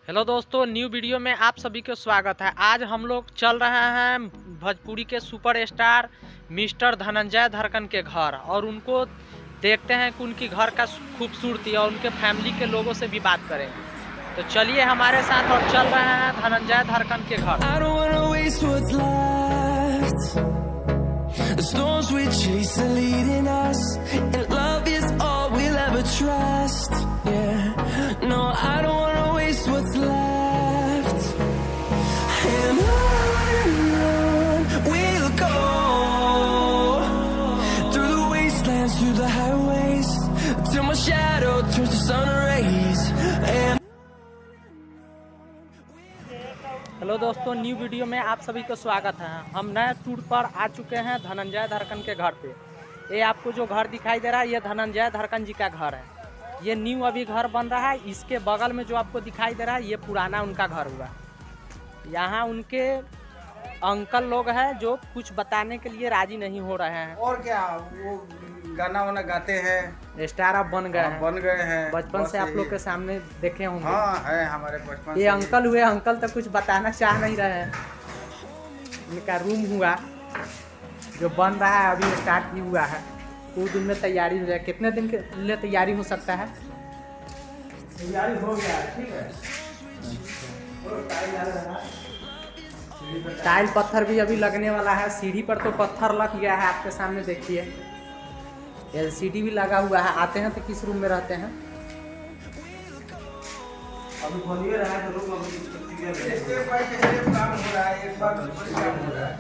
Hello दोस्तों, new video में आप सभी का स्वागत है। आज हम लोग चल रहे हैं भोजपुरी के सुपरस्टार मिस्टर धनंजय धड़कन के घर और उनको देखते हैं कि उनकी घर का खूबसूरती और उनके फैमिली के लोगों से भी बात करेंगे। तो चलिए हमारे साथ और चल रहे हैं धनंजय धड़कन के घर। What's left, and on we'll go, through the wastelands, through the highways, till my shadow turns to sun rays. And hello दोस्तों, न्यू वीडियो में आप सभी को स्वागत है। हम नए टूर पर आ चुके हैं धनंजय धड़कन के घर पे। ये आपको जो घर दिखाई दे रहा है, ये धनंजय धड़कन जी का घर है। ये न्यू अभी घर बन रहा है। इसके बगल में जो आपको दिखाई दे रहा है, ये पुराना उनका घर हुआ। यहाँ उनके अंकल लोग हैं जो कुछ बताने के लिए राजी नहीं हो रहे हैं। और क्या, वो गाना वाना गाते हैं, स्टार अब बन गए हैं। बचपन से आप लोग के सामने देखे होंगे। हाँ, है हमारे बचपन। ये अंकल हुए, अंकल तो कुछ बताना चाह नहीं रहे हैं। इनका रूम हुआ जो बन रहा है, अभी स्टार्ट ही हुआ है। कुछ दिन में तैयारी हो जाए। कितने दिन के लिए तैयारी हो सकता है? तैयारी हो गया है, ठीक है। टाइल पत्थर भी अभी लगने वाला है। सीढ़ी पर तो पत्थर लग गया है, आपके सामने देखिए। एलसीडी भी लगा हुआ है। आते हैं तो किस रूम में रहते हैं? अभी बोलिए रहा है तो लोग स्टेप बाय स्टेप काम हो रहा है, एक बार काम हो रहा है।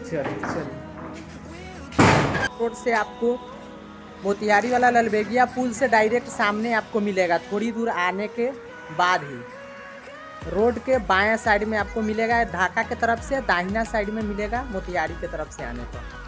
चलिए रोड से आपको मोतिहारी वाला ललबेगिया पुल से डायरेक्ट सामने आपको मिलेगा। थोड़ी दूर आने के बाद ही रोड के बाएं साइड में आपको मिलेगा ढाका की तरफ से, दाहिना साइड में मिलेगा मोतिहारी की तरफ से आने पर।